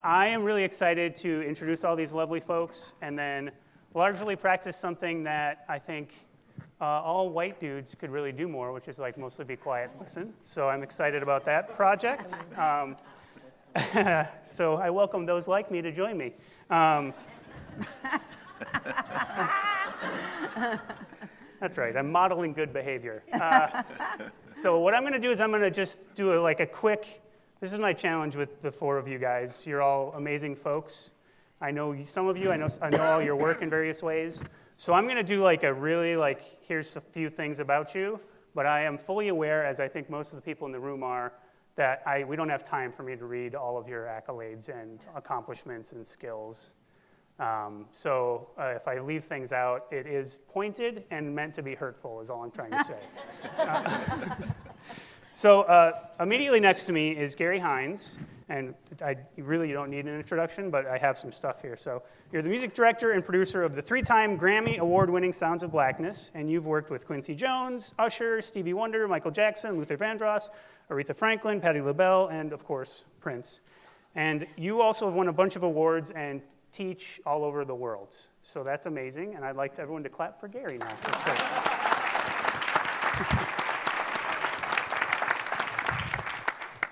I am really excited to introduce all these lovely folks and then largely practice something that I think all white dudes could really do more, which is like mostly be quiet and listen. So I'm excited about that project. So I welcome those like me to join me. That's right, I'm modeling good behavior. So what I'm going to do is I'm going to just do a quick, this is my challenge with the four of you guys. You're all amazing folks. I know some of you, I know all your work in various ways. So I'm going to do a really here's a few things about you, but I am fully aware, as I think most of the people in the room are, that we don't have time for me to read all of your accolades and accomplishments and skills. So if I leave things out, it is pointed and meant to be hurtful is all I'm trying to say. So immediately next to me is Gary Hines, and you really don't need an introduction, but I have some stuff here. So you're the music director and producer of the 3-time Grammy Award-winning Sounds of Blackness, and you've worked with Quincy Jones, Usher, Stevie Wonder, Michael Jackson, Luther Vandross, Aretha Franklin, Patti LaBelle, and of course, Prince. And you also have won a bunch of awards and teach all over the world. So that's amazing, and I'd like everyone to clap for Gary now. That's great.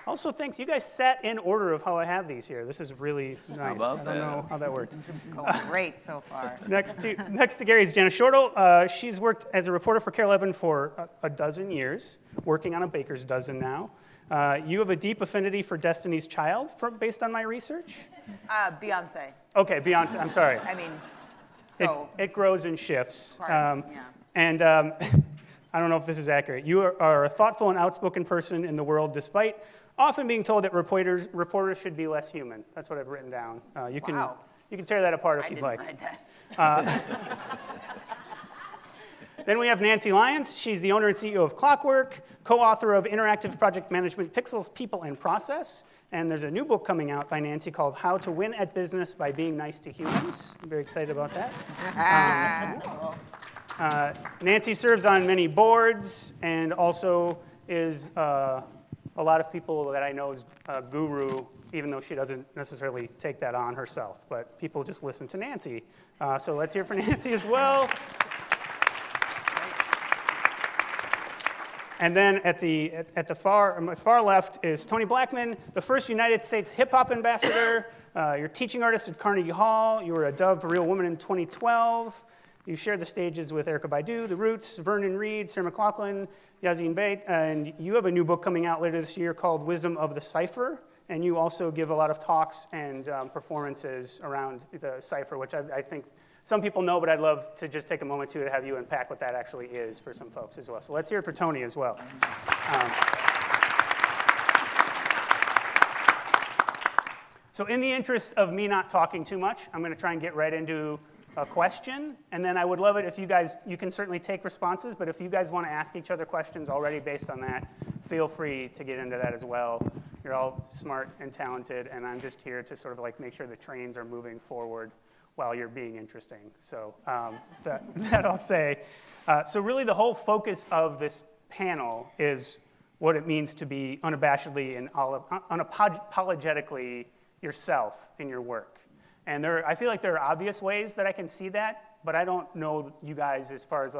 Also, thanks. You guys sat in order of how I have these here. This is really nice. I don't know how that worked. Going great so far. Next to Gary is Jana Shortal. She's worked as a reporter for Care 11 for a dozen years, working on a baker's dozen now. You have a deep affinity for Destiny's Child, based on my research? Beyonce. Okay, Beyonce. I'm sorry. I mean, so. It grows and shifts. Yeah. And I don't know if this is accurate. You are a thoughtful and outspoken person in the world, despite often being told that reporters should be less human. That's what I've written down. You can tear that apart if you'd like. I didn't write that. Then we have Nancy Lyons. She's the owner and CEO of Clockwork, co-author of interactive project management, Pixels, People, and Process. And there's a new book coming out by Nancy called How to Win at Business by Being Nice to Humans. I'm very excited about that. Nancy serves on many boards and also is a lot of people that I know's guru, even though she doesn't necessarily take that on herself. But people just listen to Nancy. So let's hear for Nancy as well. And then at the far left is Toni Blackman, the first United States hip-hop ambassador. You're a teaching artist at Carnegie Hall. You were a Dove for Real Woman in 2012. You shared the stages with Erykah Badu, The Roots, Vernon Reid, Sarah McLachlan, Yazine Bey, and you have a new book coming out later this year called Wisdom of the Cipher, and you also give a lot of talks and performances around the cipher, which I think some people know, but I'd love to just take a moment to have you unpack what that actually is for some folks as well. So let's hear it for Toni as well. So in the interest of me not talking too much, I'm going to try and get right into a question, and then I would love it if you can certainly take responses, but if you guys want to ask each other questions already based on that, feel free to get into that as well. You're all smart and talented, and I'm just here to sort of make sure the trains are moving forward while you're being interesting. So that I'll say. So really the whole focus of this panel is what it means to be unabashedly and unapologetically yourself in your work. And I feel like there are obvious ways that I can see that, but I don't know you guys as far as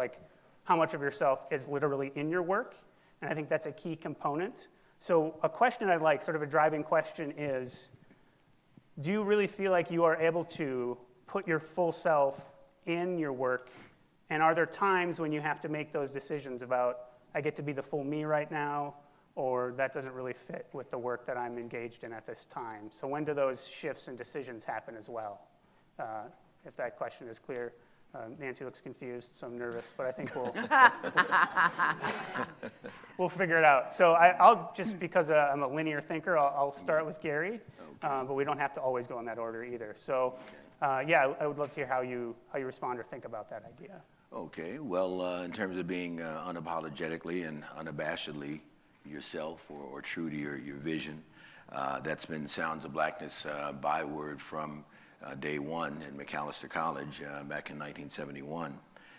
how much of yourself is literally in your work. And I think that's a key component. So a question I'd like, sort of a driving question is, do you really feel like you are able to put your full self in your work? And are there times when you have to make those decisions about, I get to be the full me right now, or that doesn't really fit with the work that I'm engaged in at this time? So when do those shifts and decisions happen as well? If that question is clear. Nancy looks confused, so I'm nervous, but I think we'll figure it out. So I'll just, because I'm a linear thinker, I'll start with Gary, but we don't have to always go in that order either. So yeah, I would love to hear how you respond or think about that idea. Okay, well, in terms of being unapologetically and unabashedly yourself or true to your vision, that's been Sounds of Blackness byword from day one in Macalester College back in 1971,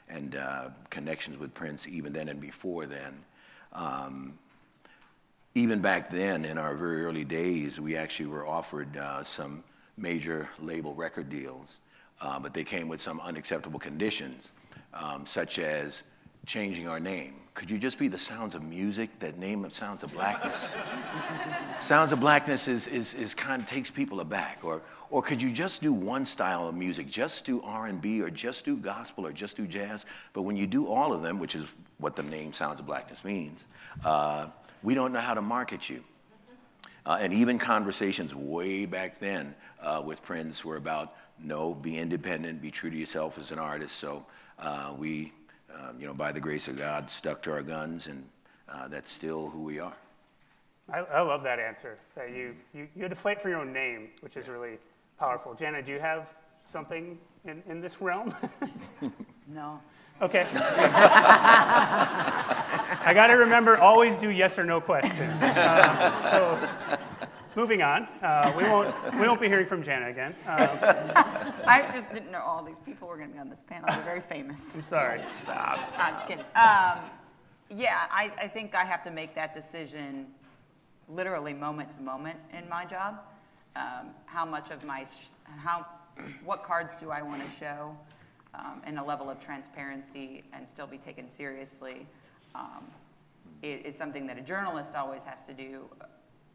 and connections with Prince even then and before then. Even back then, in our very early days, we actually were offered some major label record deals, but they came with some unacceptable conditions, such as changing our name. Could you just be the Sounds of Music, that name of Sounds of Blackness? Sounds of Blackness is kind of takes people aback. Or could you just do one style of music, just do R&B, or just do gospel, or just do jazz? But when you do all of them, which is what the name Sounds of Blackness means, we don't know how to market you. And even conversations way back then with Prince were about, no, be independent, be true to yourself as an artist. So we, by the grace of God, stuck to our guns, and that's still who we are. I love that answer, that you had to fight for your own name, which is really powerful. Jana, do you have something in this realm? No. Okay. I got to remember, always do yes or no questions. So moving on, we won't be hearing from Jana again. I just didn't know all these people were going to be on this panel. They're very famous. I'm sorry. Stop. I'm just kidding. Yeah, I think I have to make that decision literally moment to moment in my job. How much of what cards do I want to show, and a level of transparency and still be taken seriously is something that a journalist always has to do.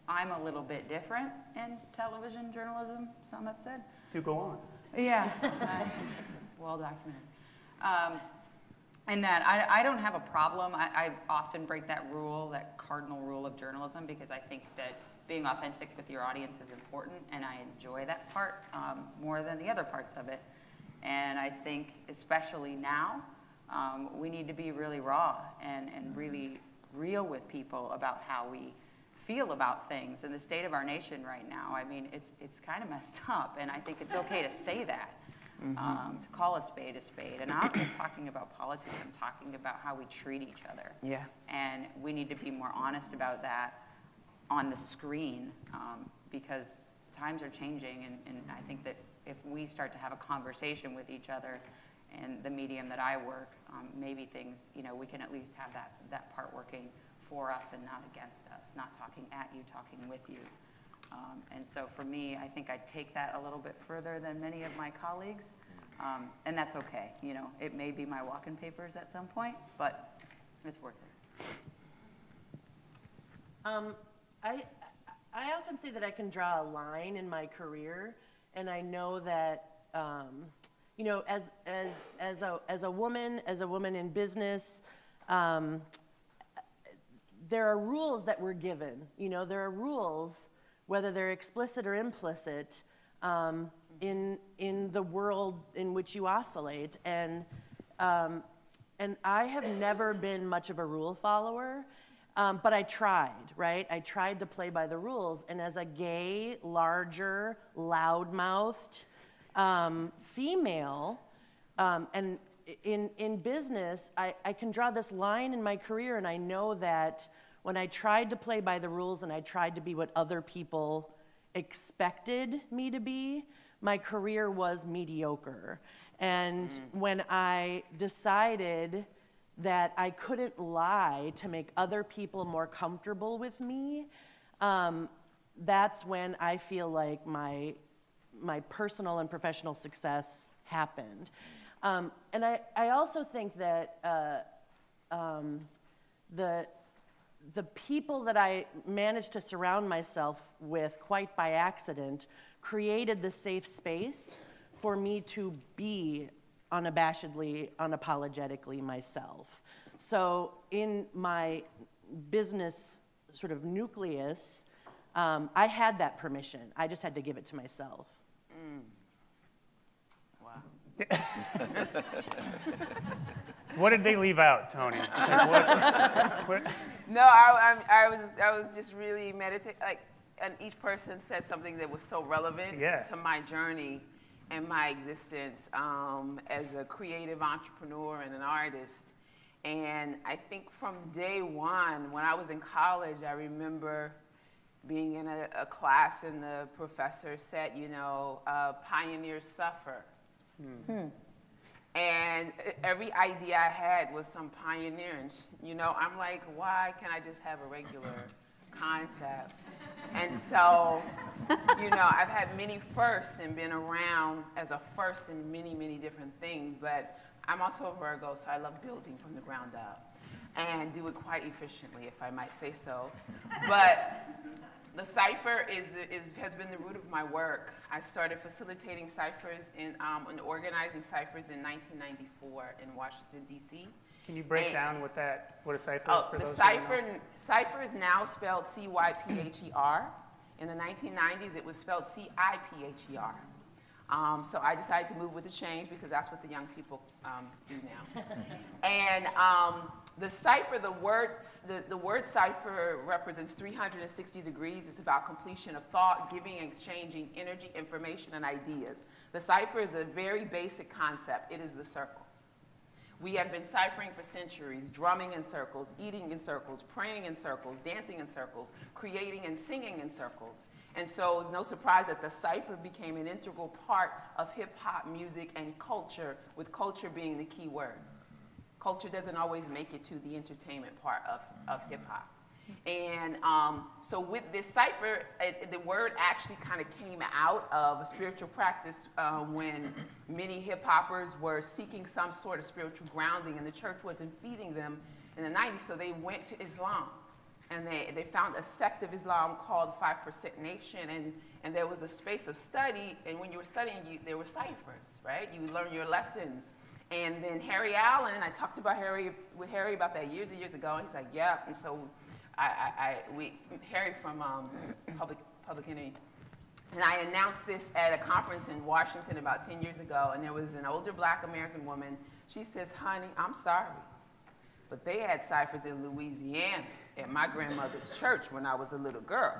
I'm a little bit different in television journalism, some have said. Do go on. Yeah, well documented. And that I don't have a problem. I often break that rule, that cardinal rule of journalism, because I think that being authentic with your audience is important, and I enjoy that part more than the other parts of it. And I think, especially now, we need to be really raw and really real with people about how we feel about things. And the state of our nation right now, I mean, it's kind of messed up, and I think it's okay to say that, to call a spade a spade. And I'm not just talking about politics, I'm talking about how we treat each other. Yeah. And we need to be more honest about that on the screen, because times are changing, and I think that if we start to have a conversation with each other in the medium that I work, maybe things, we can at least have that part working for us and not against us, not talking at you, talking with you. And so for me, I think I take that a little bit further than many of my colleagues, and that's okay. It may be my walk-in papers at some point, but it's worth it. I often say that I can draw a line in my career, and I know that as a woman in business, there are rules that we're given. There are rules, whether they're explicit or implicit, in the world in which you oscillate, and I have never been much of a rule follower. But I tried, right? I tried to play by the rules. And as a gay, larger, loud-mouthed female, and in business, I can draw this line in my career, and I know that when I tried to play by the rules and I tried to be what other people expected me to be, my career was mediocre. And when I decided that I couldn't lie to make other people more comfortable with me, that's when I feel like my personal and professional success happened. And I also think that the people that I managed to surround myself with quite by accident created the safe space for me to be unabashedly, unapologetically myself. So in my business sort of nucleus, I had that permission. I just had to give it to myself. Wow. What did they leave out, Toni? No, I was just really meditating. And each person said something that was so relevant to my journey and my existence as a creative entrepreneur and an artist. And I think from day one, when I was in college, I remember being in a class and the professor said, pioneers suffer. And every idea I had was some pioneer. And, I'm like, why can't I just have a regular concept? And so You know, I've had many firsts and been around as a first in many, many different things, but I'm also a Virgo, so I love building from the ground up and do it quite efficiently, if I might say so. But the cipher has been the root of my work. I started facilitating ciphers and organizing ciphers in 1994 in Washington, D.C. Can you break down what a cipher is for The those who don't know? cipher is now spelled C-Y-P-H-E-R. In the 1990s, it was spelled C-I-P-H-E-R. So I decided to move with the change because that's what the young people do now. And the cipher, the word cipher represents 360 degrees. It's about completion of thought, giving and exchanging energy, information, and ideas. The cipher is a very basic concept. It is the circle. We have been ciphering for centuries, drumming in circles, eating in circles, praying in circles, dancing in circles, creating and singing in circles. And so it's no surprise that the cipher became an integral part of hip-hop music and culture, with culture being the key word. Culture doesn't always make it to the entertainment part of hip-hop. And so with this cipher, the word actually kind of came out of a spiritual practice when many hip-hoppers were seeking some sort of spiritual grounding, and the church wasn't feeding them in the 90s, so they went to Islam. And they found a sect of Islam called 5% Nation, and there was a space of study, and when you were studying, there were ciphers, right? You learn your lessons. And then Harry Allen, I talked about Harry about that years and years ago, and he's like, yeah, and so Harry from Public Enemy, and I announced this at a conference in Washington about 10 years ago, and there was an older black American woman. She says, honey, I'm sorry, but they had ciphers in Louisiana at my grandmother's church when I was a little girl.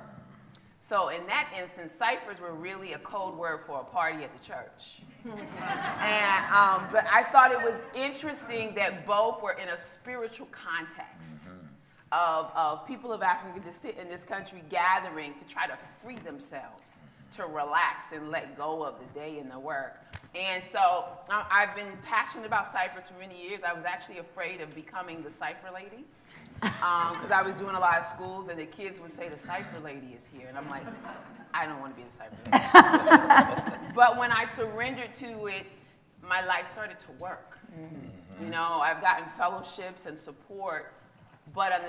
So in that instance, ciphers were really a code word for a party at the church. And, but I thought it was interesting that both were in a spiritual context. Of people of Africa to sit in this country gathering to try to free themselves, to relax and let go of the day and the work. And so I've been passionate about ciphers for many years. I was actually afraid of becoming the cipher lady because I was doing a lot of schools and the kids would say the cipher lady is here. And I'm like, I don't want to be the cipher lady. But when I surrendered to it, my life started to work. You know, I've gotten fellowships and support. But in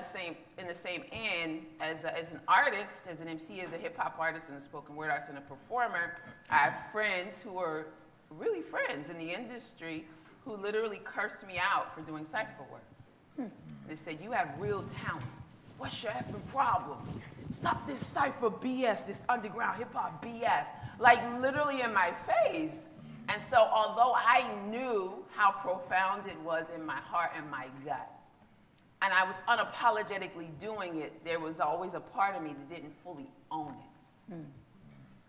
the same end, as an artist, as an Emcee, as a hip-hop artist and a spoken word artist and a performer, I have friends who are really friends in the industry who literally cursed me out for doing cipher work. They said, you have real talent. What's your effing problem? Stop this cipher BS, this underground hip-hop BS. Like literally in my face. And so although I knew how profound it was in my heart and my gut, and I was unapologetically doing it, there was always a part of me that didn't fully own it,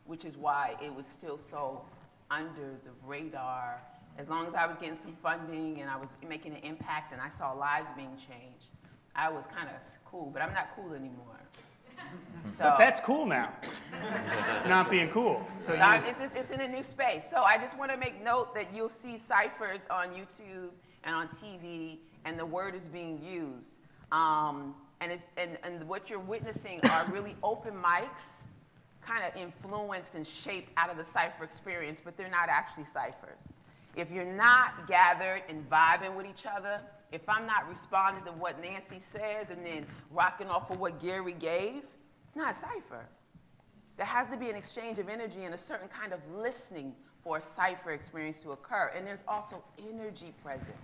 which is why it was still so under the radar. As long as I was getting some funding and I was making an impact and I saw lives being changed, I was kind of cool, but I'm not cool anymore. So, but that's cool now, not being cool. So it's in a new space. So I just want to make note that you'll see ciphers on YouTube and on TV, and the word is being used. And what you're witnessing are really open mics, kind of influenced and shaped out of the cipher experience, but they're not actually ciphers. If you're not gathered and vibing with each other, if I'm not responding to what Nancy says and then rocking off of what Gary gave, it's not a cipher. There has to be an exchange of energy and a certain kind of listening for a cipher experience to occur. And there's also energy present,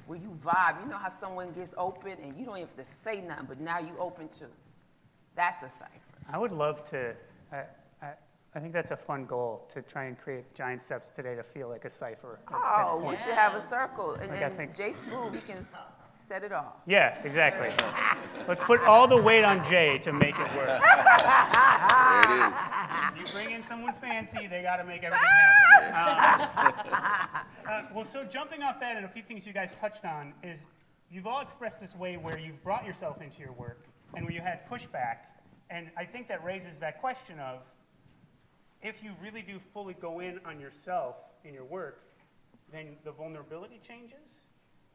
where you vibe. You know how someone gets open and you don't even have to say nothing, but now you open too. That's a cipher. I would love to, I think that's a fun goal, to try and create giant steps today to feel like a cipher. We should have a circle. And I think Jay Smooth, he can set it off. Yeah, exactly. Let's put all the weight on Jay to make it work. There it is. You bring in someone fancy, they got to make everything happen. Well, so jumping off that, and a few things you guys touched on, is you've all expressed this way where you've brought yourself into your work and where you had pushback. And I think that raises that question of, if you really do fully go in on yourself in your work, then the vulnerability changes.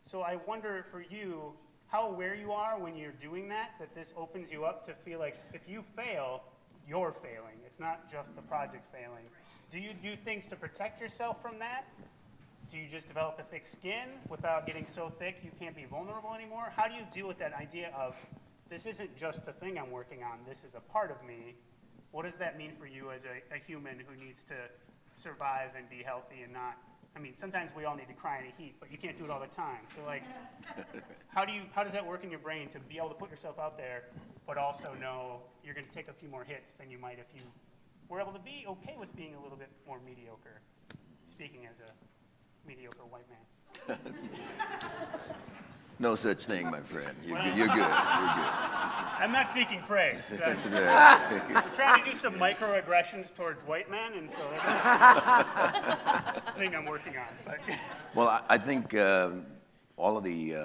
So I wonder for you, how aware you are when you're doing that, that this opens you up to feel like if you fail, you're failing. It's not just the project failing. Do you do things to protect yourself from that? Do you just develop a thick skin without getting so thick you can't be vulnerable anymore? How do you deal with that idea of, this isn't just a thing I'm working on, this is a part of me? What does that mean for you as a human who needs to survive and be healthy and not, I mean, sometimes we all need to cry in the heat, but you can't do it all the time. So like, how does that work in your brain to be able to put yourself out there, but also know you're gonna take a few more hits than you might if you were able to be okay with being a little bit more mediocre, speaking as a mediocre white man. No such thing, my friend. You're good. You're good. I'm not seeking praise. I'm trying to do some microaggressions towards white men, and so that's the thing I'm working on. But. Well, I think all of the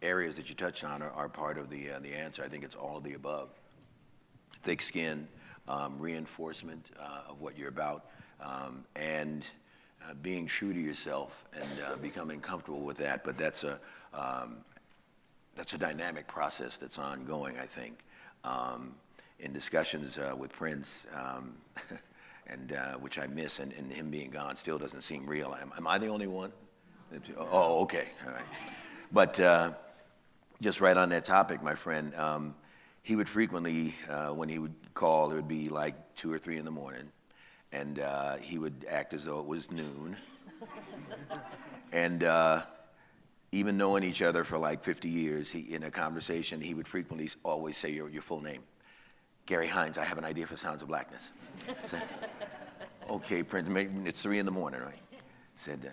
areas that you touched on are part of the answer. I think it's all of the above. Thick skin, reinforcement of what you're about, and being true to yourself and becoming comfortable with that. But that's a dynamic process that's ongoing, I think. In discussions with Prince, and which I miss, and him being gone still doesn't seem real. Am I the only one? Oh, okay, all right. But just right on that topic, my friend, he would frequently, when he would call, it would be like 2 or 3 in the morning, and he would act as though it was noon. And even knowing each other for like 50 years, in a conversation, he would frequently always say your full name. Gary Hines, I have an idea for Sounds of Blackness. Said, okay, Prince, it's 3 in the morning, right? Said,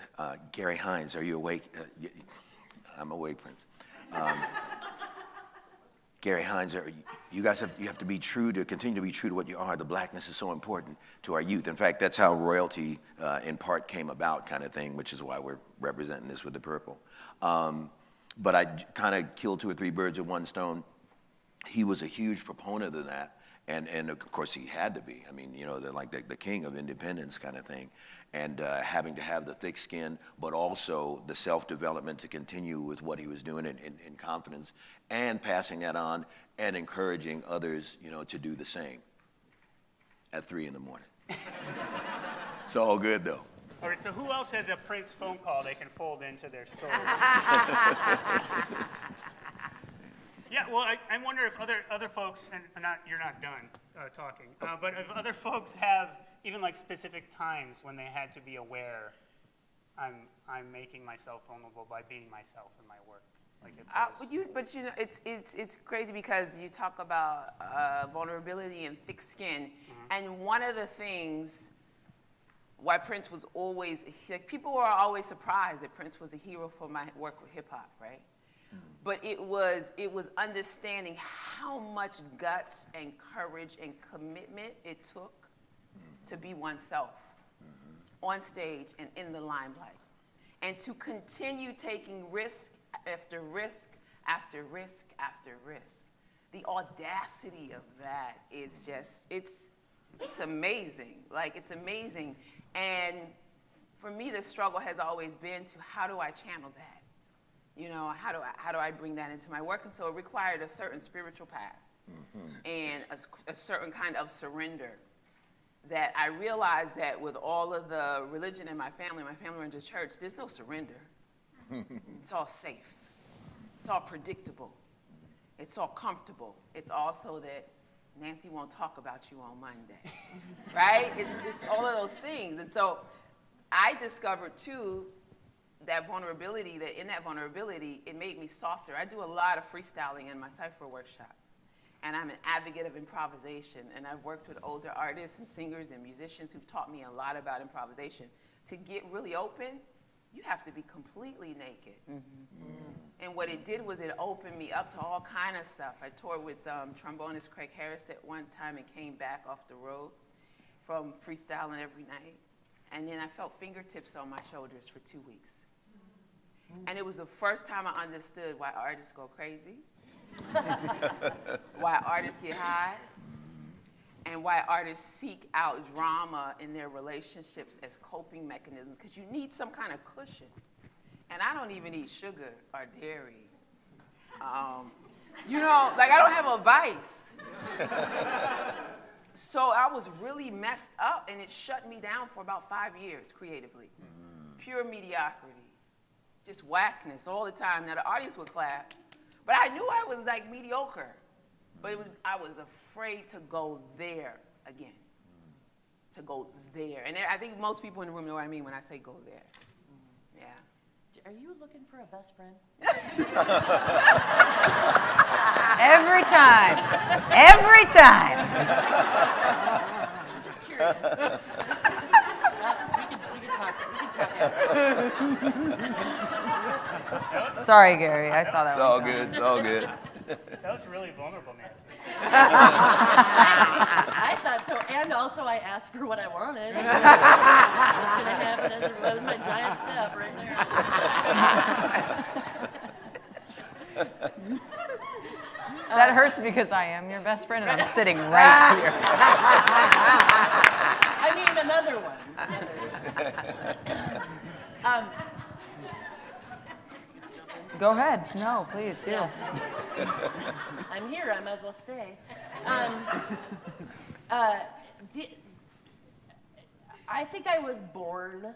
Gary Hines, are you awake? I'm awake, Prince. Gary Hines, you have to be true to continue to be true to what you are. The blackness is so important to our youth. In fact, that's how royalty in part came about, kind of thing, which is why we're representing this with the purple. But I kind of killed 2 or 3 birds with one stone. He was a huge proponent of that, and of course he had to be. I mean, you know, the king of independence kind of thing, and having to have the thick skin, but also the self-development to continue with what he was doing in confidence, and passing that on and encouraging others, you know, to do the same at 3 in the morning. It's all good though. All right, so who else has a Prince phone call they can fold into their story? Yeah, well, I wonder if other folks, and you're not done talking, but if other folks have even like specific times when they had to be aware, I'm making myself vulnerable by being myself in my work. Like if but you know, it's crazy because you talk about vulnerability and thick skin, and one of the things why Prince was always, like, people were always surprised that Prince was a hero for my work with hip hop, right? But it was understanding how much guts and courage and commitment it took to be oneself on stage and in the limelight, and to continue taking risk after risk after risk after risk. The audacity of that is just, it's amazing. Like, it's amazing. And for me, the struggle has always been to, how do I channel that? You know, how do I bring that into my work? And so it required a certain spiritual path and a certain kind of surrender, that I realized that with all of the religion in my family runs a church, there's no surrender. It's all safe. It's all predictable. It's all comfortable. It's also that Nancy won't talk about you on Monday, right? It's all of those things. And so I discovered, too, that vulnerability, that in that vulnerability, it made me softer. I do a lot of freestyling in my cypher workshop, and I'm an advocate of improvisation, and I've worked with older artists and singers and musicians who've taught me a lot about improvisation. To get really open, you have to be completely naked. And what it did was it opened me up to all kind of stuff. I toured with trombonist Craig Harris at one time and came back off the road from freestyling every night. And then I felt fingertips on my shoulders for 2 weeks. And it was the first time I understood why artists go crazy, why artists get high, and why artists seek out drama in their relationships as coping mechanisms, because you need some kind of cushion. And I don't even eat sugar or dairy. You know, like, I don't have a vice. So I was really messed up, and it shut me down for about 5 years creatively. Pure mediocrity, just whackness all the time. Now the audience would clap, but I knew I was like mediocre. But I was afraid to go there again. To go there. And I think most people in the room know what I mean when I say go there. Yeah. Are you looking for a best friend? Every time. Every time. I'm just curious. We can talk. Sorry, Gary, I saw that It's one. all good. It's all good. That was really vulnerable, Nancy. I thought so, and also I asked for what I wanted. What's going to happen that was my giant step right there. That hurts because I am your best friend and I'm sitting right here. I need another one. Go ahead. No, please do. I'm here, I might as well stay. I think I was born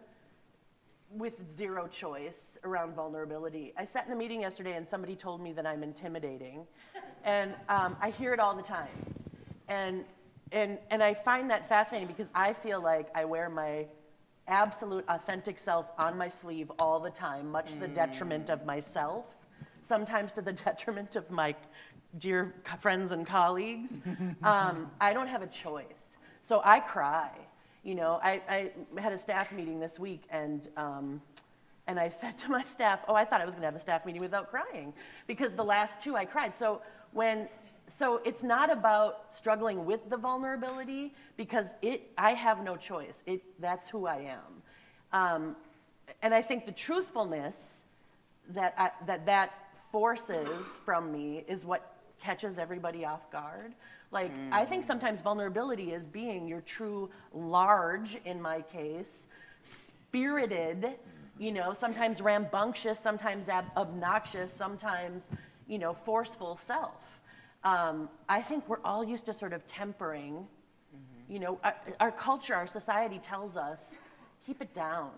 with zero choice around vulnerability. I sat in a meeting yesterday and somebody told me that I'm intimidating. And I hear it all the time. And I find that fascinating because I feel like I wear my absolute authentic self on my sleeve all the time, much to the detriment of myself, sometimes to the detriment of my dear friends and colleagues. I don't have a choice. So I cry. You know, I had a staff meeting this week and I said to my staff, I thought I was gonna have a staff meeting without crying because the last two I cried. So it's not about struggling with the vulnerability because I have no choice. That's who I am. And I think the truthfulness that forces from me is what catches everybody off guard. Like, I think sometimes vulnerability is being your true large, in my case, spirited, you know, sometimes rambunctious, sometimes obnoxious, sometimes, you know, forceful self. I think we're all used to sort of tempering, you know, our culture, our society tells us, keep it down,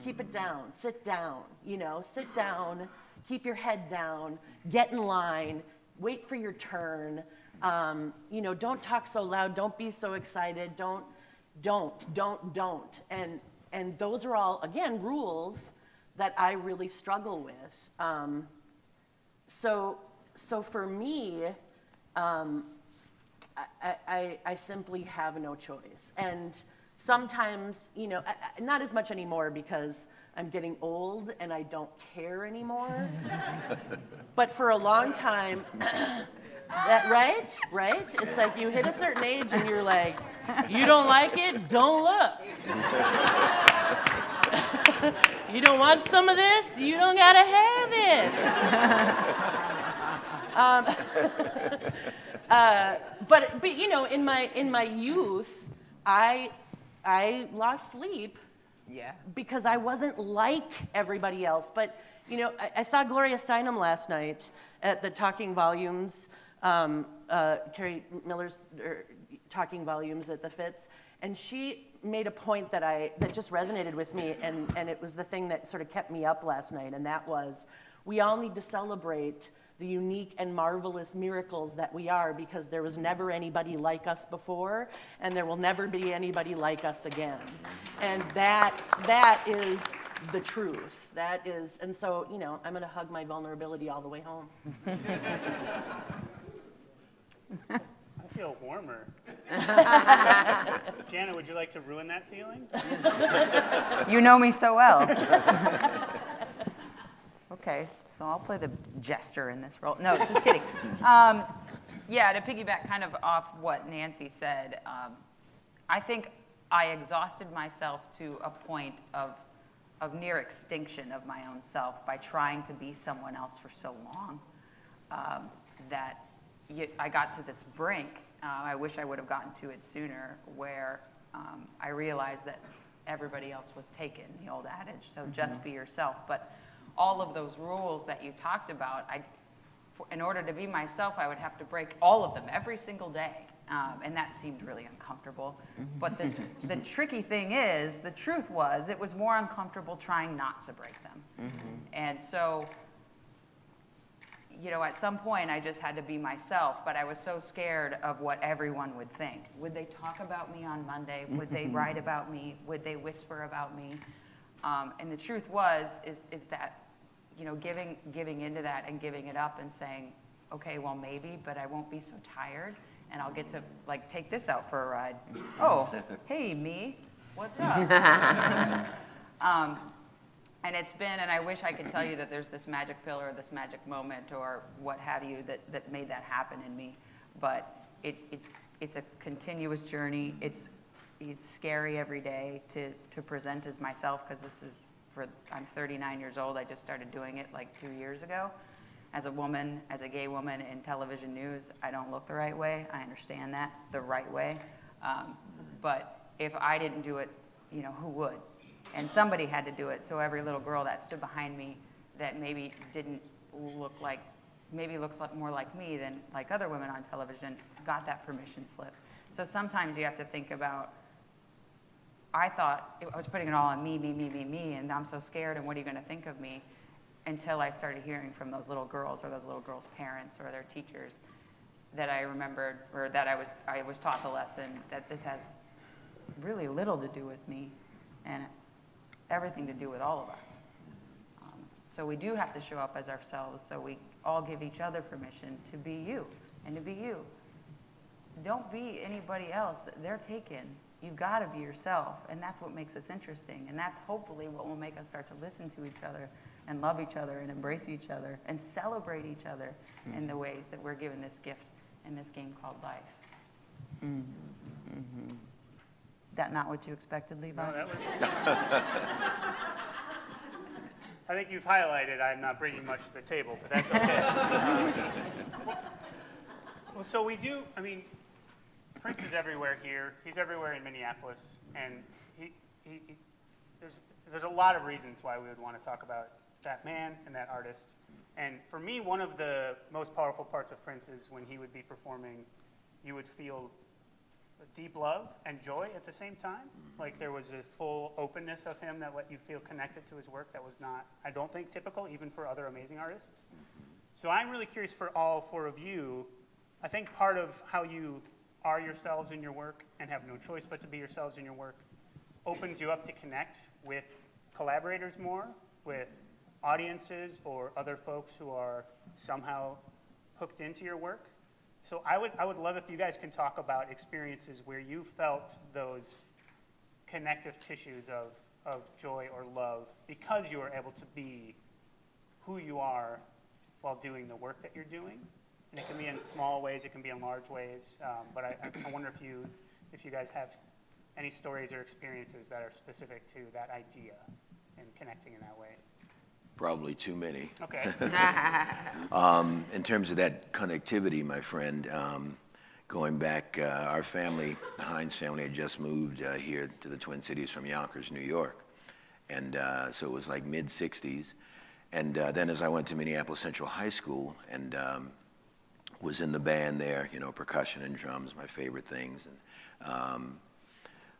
keep it down, sit down, you know, sit down, keep your head down, get in line, wait for your turn, you know, don't talk so loud, don't be so excited, don't. And those are all, again, rules that I really struggle with. So for me, I simply have no choice. And sometimes, you know, not as much anymore because I'm getting old and I don't care anymore. But for a long time, right? It's like you hit a certain age and you're like, you don't like it? Don't look. You don't want some of this? You don't gotta have it. But you know, in my youth, I lost sleep. Yeah. Because I wasn't like everybody else. But you know, I saw Gloria Steinem last night at the Talking Volumes, Carrie Miller's Talking Volumes at the Fitz, and she made a point that just resonated with me, and it was the thing that sort of kept me up last night, and that was, we all need to celebrate the unique and marvelous miracles that we are, because there was never anybody like us before, and there will never be anybody like us again. And that is the truth. That is, and so, you know, I'm gonna hug my vulnerability all the way home. I feel warmer. Jana, would you like to ruin that feeling? You know me so well. Okay, so I'll play the jester in this role. No, just kidding. Yeah, to piggyback kind of off what Nancy said, I think I exhausted myself to a point of near extinction of my own self by trying to be someone else for so long that I got to this brink. I wish I would have gotten to it sooner, where I realized that everybody else was taken, the old adage, so just be yourself. But all of those rules that you talked about, in order to be myself, I would have to break all of them every single day. And that seemed really uncomfortable. But the tricky thing is, the truth was, it was more uncomfortable trying not to break them. And so, you know, at some point I just had to be myself, but I was so scared of what everyone would think. Would they talk about me on Monday? Would they write about me? Would they whisper about me? And the truth is that, you know, giving into that and giving it up and saying, okay, well maybe, but I won't be so tired. And I'll get to, like, take this out for a ride. Oh, hey, me, what's up? And it's been, and I wish I could tell you that there's this magic pill or this magic moment or what have you that made that happen in me. But it's a continuous journey. It's scary every day to present as myself, because this is, I'm 39 years old. I just started doing it like 2 years ago. As a woman, as a gay woman in television news, I don't look the right way. I understand that, the right way. But if I didn't do it, you know, who would? And somebody had to do it. So every little girl that stood behind me that maybe didn't look like, maybe looks more like me than like other women on television, got that permission slip. So sometimes you have to think about, I thought I was putting it all on me, and I'm so scared, and what are you going to think of me? Until I started hearing from those little girls or those little girls' parents or their teachers, that I remembered, or that I was taught the lesson that this has really little to do with me and everything to do with all of us. So we do have to show up as ourselves, so we all give each other permission to be you and to be you. Don't be anybody else. They're taken. You've got to be yourself, and that's what makes us interesting, and that's hopefully what will make us start to listen to each other and love each other and embrace each other and celebrate each other in the ways that we're given this gift in this game called life. That not what you expected, Levi? No, that was... I think you've highlighted I'm not bringing much to the table, but that's okay. Well, so we do, I mean, Prince is everywhere here. He's everywhere in Minneapolis, and there's a lot of reasons why we would want to talk about that man and that artist. And for me, one of the most powerful parts of Prince is when he would be performing, you would feel deep love and joy at the same time. Like there was a full openness of him that let you feel connected to his work that was not, I don't think, typical even for other amazing artists. So I'm really curious for all four of you. I think part of how you are yourselves in your work and have no choice but to be yourselves in your work opens you up to connect with collaborators more, with audiences or other folks who are somehow hooked into your work. So I would love if you guys can talk about experiences where you felt those connective tissues of joy or love because you were able to be who you are while doing the work that you're doing. And it can be in small ways, it can be in large ways, but I wonder if you guys have any stories or experiences that are specific to that idea and connecting in that way. Probably too many. Okay. In terms of that connectivity, my friend, going back, our family, the Hines family, had just moved here to the Twin Cities from Yonkers, New York. And so it was like mid-'60s. And then as I went to Minneapolis Central High School and was in the band there, you know, percussion and drums, my favorite things. And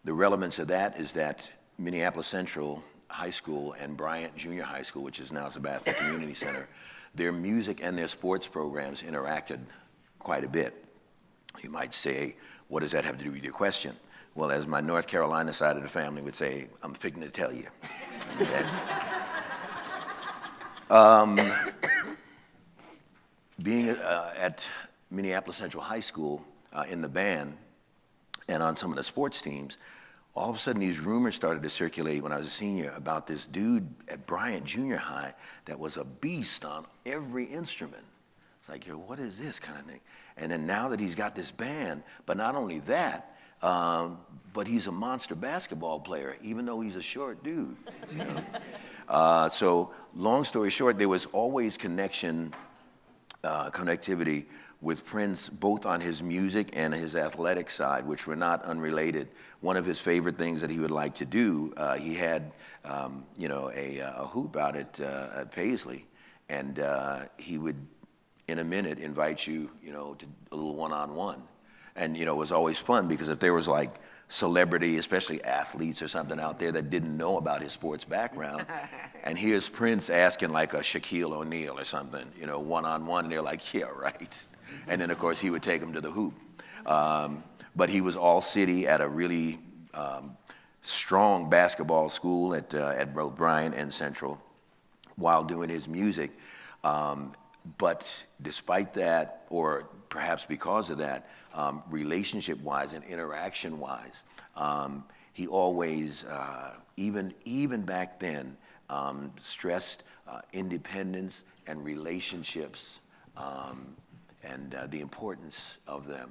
the relevance of that is that Minneapolis Central High School and Bryant Junior High School, which is now Sabathia Community Center, their music and their sports programs interacted quite a bit. You might say, what does that have to do with your question? Well, as my North Carolina side of the family would say, I'm fixing to tell you. Okay? Being at Minneapolis Central High School in the band and on some of the sports teams, all of a sudden these rumors started to circulate when I was a senior about this dude at Bryant Junior High that was a beast on every instrument. It's like, yo, what is this kind of thing? And then now that he's got this band, but not only that, but he's a monster basketball player, even though he's a short dude. You know? So long story short, there was always connectivity with Prince, both on his music and his athletic side, which were not unrelated. One of his favorite things that he would like to do, he had, you know, a hoop out at Paisley, and he would, in a minute, invite you, you know, to a little one-on-one. And, you know, it was always fun because if there was like celebrity, especially athletes or something out there that didn't know about his sports background, and here's Prince asking like a Shaquille O'Neal or something, you know, one-on-one, and they're like, yeah, right. And then, of course, he would take them to the hoop. But he was all city at a really strong basketball school at both Bryant and Central while doing his music. But despite that, or perhaps because of that, relationship-wise and interaction-wise, he always, even back then, stressed independence and relationships and the importance of them.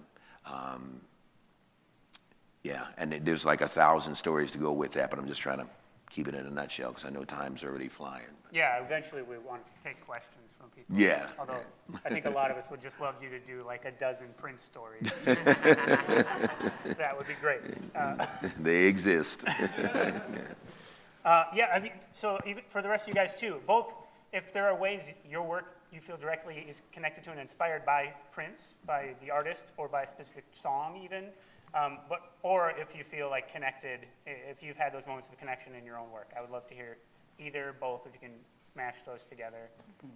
Yeah, and there's like 1,000 stories to go with that, but I'm just trying to keep it in a nutshell because I know time's already flying. Yeah, eventually we want to take questions from people. Yeah. Although I think a lot of us would just love you to do like a dozen Prince stories. That would be great. They exist. Yeah, I mean, so even for the rest of you guys too, both, if there are ways your work you feel directly is connected to and inspired by Prince, by the artist, or by a specific song even, or if you feel like connected, if you've had those moments of connection in your own work, I would love to hear either, both, if you can mash those together.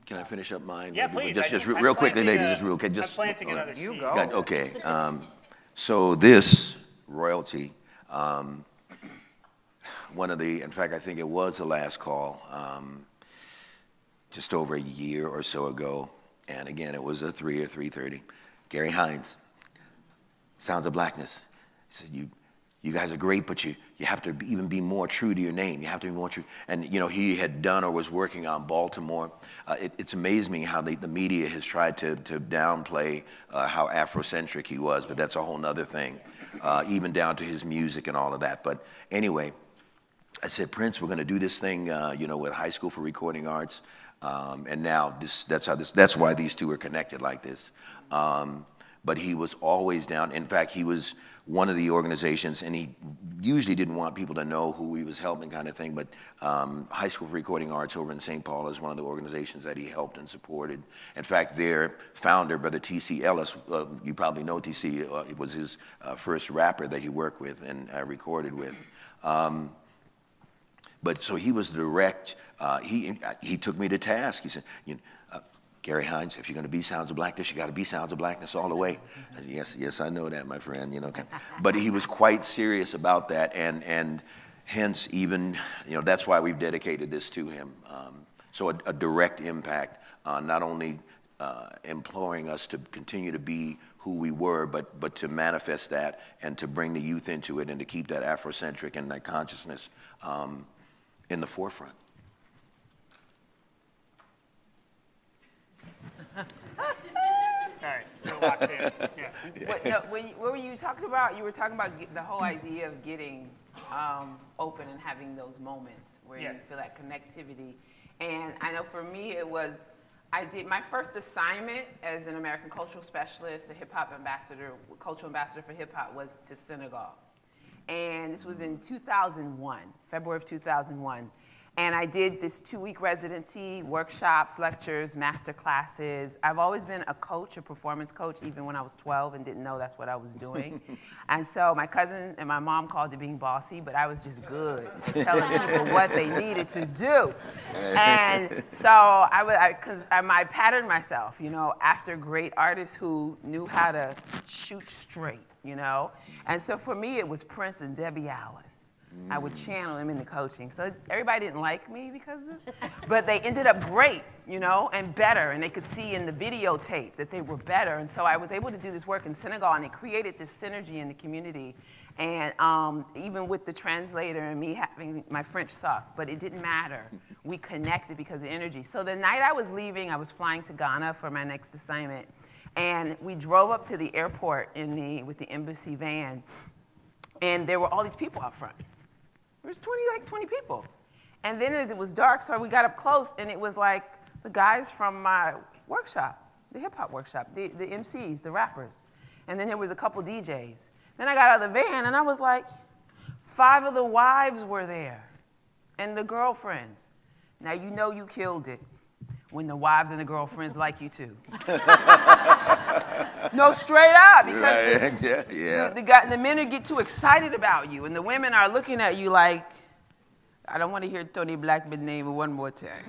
Can I finish up mine? Yeah, Maybe? please. Just I'm real quickly, planting, ladies, just real quick. I'm planting another You seed. go. Got- okay. So this royalty, one of the, in fact, I think it was the last call, just over a year or so ago, and again, it was a 3 or 3:30. Gary Hines, Sounds of Blackness. He said, you guys are great, but you have to even be more true to your name. You have to be more true. And, you know, he had done or was working on Baltimore. It's amazed me how the media has tried to downplay how Afrocentric he was, but that's a whole nother thing, even down to his music and all of that. But anyway, I said, Prince, we're going to do this thing, you know, with High School for Recording Arts. And now that's why these two are connected like this. But he was always down. In fact, he was one of the organizations, and he usually didn't want people to know who he was helping kind of thing, but High School for Recording Arts over in St. Paul is one of the organizations that he helped and supported. In fact, their founder, Brother T.C. Ellis, you probably know T.C., it was his first rapper that he worked with and recorded with. But so he was direct, he took me to task. He said, Gary Hines, if you're going to be Sounds of Blackness, you got to be Sounds of Blackness all the way. I said, yes, I know that, my friend. You know, but he was quite serious about that, and hence even, you know, that's why we've dedicated this to him. So a direct impact on not only imploring us to continue to be who we were, but to manifest that and to bring the youth into it and to keep that Afrocentric and that consciousness in the forefront. Sorry, you're locked in. Yeah. What were you talking about? You were talking about the whole idea of getting open and having those moments where you feel that connectivity. And I know for me it was, I did my first assignment as an American cultural specialist, a hip-hop ambassador, cultural ambassador for hip-hop, was to Senegal. And this was in 2001, February of 2001. And I did this 2-week residency, workshops, lectures, master classes. I've always been a coach, a performance coach, even when I was 12 and didn't know that's what I was doing. And so my cousin and my mom called it being bossy, but I was just good at telling people what they needed to do. And so I patterned myself, you know, after great artists who knew how to shoot straight, you know. And so for me, it was Prince and Debbie Allen. I would channel them into coaching. So everybody didn't like me because of this, but they ended up great, you know, and better. And they could see in the videotape that they were better. And so I was able to do this work in Senegal, and it created this synergy in the community. And even with the translator and me having, my French sucked, but it didn't matter. We connected because of energy. So the night I was leaving, I was flying to Ghana for my next assignment. And we drove up to the airport with the embassy van. And there were all these people out front. There was 20 people. And then as it was dark, so we got up close, and it was like the guys from my workshop, the hip hop workshop, the MCs, the rappers. And then there was a couple DJs. Then I got out of the van, and I was like, 5 of the wives were there, and the girlfriends. Now you know you killed it when the wives and the girlfriends like you too. No, straight up, because Right. Yeah. the men get too excited about you, and the women are looking at you like, I don't want to hear Toni Blackman's name one more time.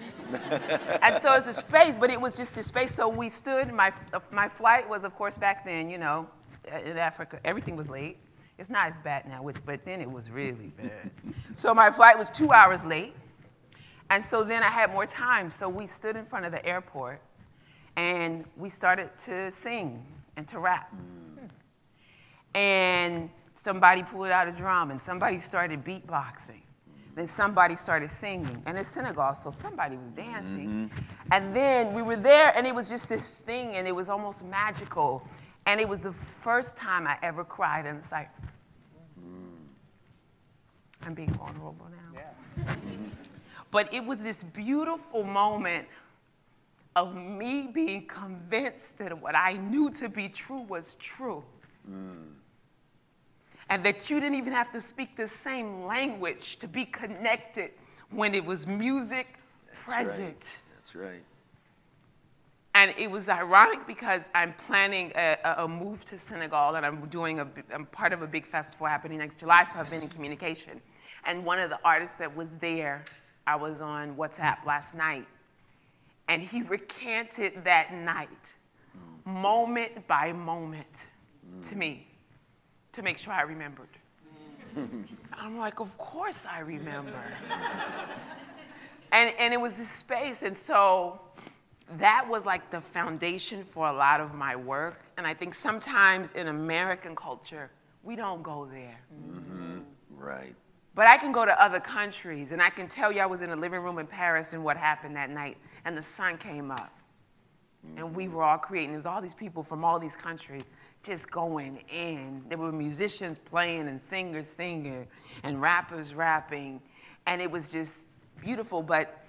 And so it's a space, but it was just a space. So we stood. My flight was, of course, back then, you know, in Africa, everything was late. It's not as bad now, but then it was really bad. So my flight was 2 hours late. And so then I had more time. So we stood in front of the airport, and we started to sing and to rap. And somebody pulled out a drum, and somebody started beatboxing. Then somebody started singing. And it's Senegal, so somebody was dancing. And then we were there, and it was just this thing, and it was almost magical. And it was the first time I ever cried in a cypher. I'm being vulnerable now. Yeah. But it was this beautiful moment of me being convinced that what I knew to be true was true. And that you didn't even have to speak the same language to be connected when it was music present. That's right. And it was ironic because I'm planning a move to Senegal, and I'm part of a big festival happening next July, so I've been in communication. And one of the artists that was there, I was on WhatsApp last night, and he recanted that night, moment by moment, to me, to make sure I remembered. I'm like, of course I remember. And it was this space, and so that was like the foundation for a lot of my work. And I think sometimes in American culture, we don't go there. Right. But I can go to other countries, and I can tell you I was in a living room in Paris and what happened that night, and the sun came up. And we were all creating. There was all these people from all these countries just going in. There were musicians playing and singers singing and rappers rapping. And it was just beautiful. But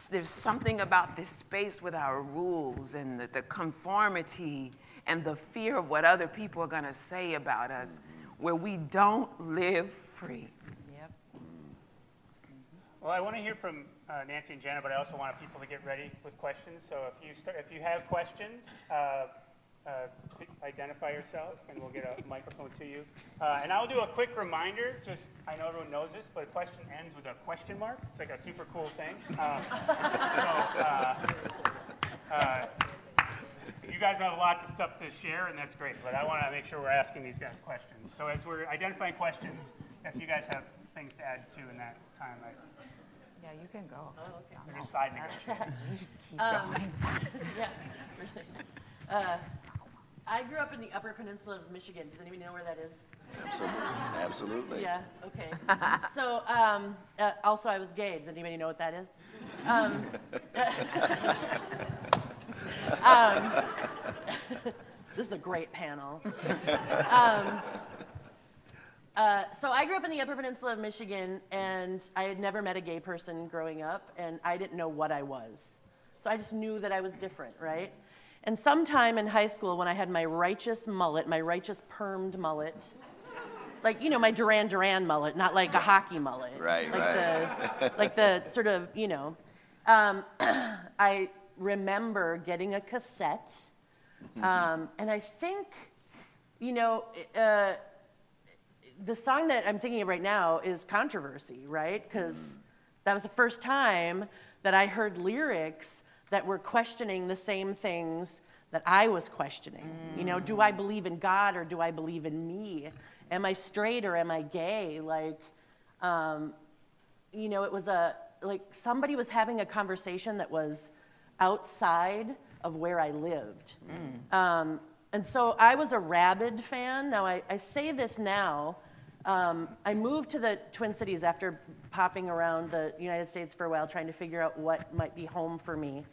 there's something about this space with our rules and the conformity and the fear of what other people are going to say about us where we don't live free. Yep. Well, I want to hear from Nancy and Jana, but I also want people to get ready with questions. So if you have questions, identify yourself, and we'll get a microphone to you. And I'll do a quick reminder. Just I know everyone knows this, but a question ends with a question mark. It's like a super cool thing. You guys have lots of stuff to share, and that's great. But I want to make sure we're asking these guys questions. So as we're identifying questions, if you guys have things to add to in that time, Yeah, you can go. Oh, okay. we're just side negotiating. I grew up in the Upper Peninsula of Michigan. Does anybody know where that is? Absolutely. Yeah, okay. So, also I was gay. Does anybody know what that is? This is a great panel. So I grew up in the Upper Peninsula of Michigan, and I had never met a gay person growing up, and I didn't know what I was. So I just knew that I was different, right? And sometime in high school, when I had my righteous mullet, my righteous permed mullet, like, you know, my Duran Duran mullet, not like a hockey mullet. Right, Like the sort of, you know, I remember getting a cassette, and I think, you know, the song that I'm thinking of right now is Controversy, right? Because that was the first time that I heard lyrics that were questioning the same things that I was questioning. You know, do I believe in God or do I believe in me? Am I straight or am I gay? Like, you know, it was like somebody was having a conversation that was outside of where I lived. And so I was a rabid fan. Now, I say this now. I moved to the Twin Cities after popping around the United States for a while, trying to figure out what might be home for me.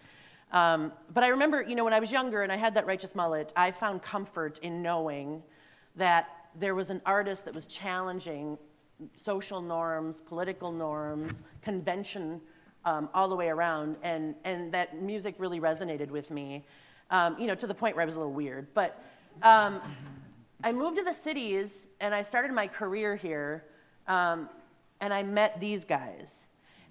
But I remember, you know, when I was younger and I had that righteous mullet, I found comfort in knowing that there was an artist that was challenging social norms, political norms, convention, all the way around, and that music really resonated with me, you know, to the point where I was a little weird. But I moved to the cities, and I started my career here, and I met these guys.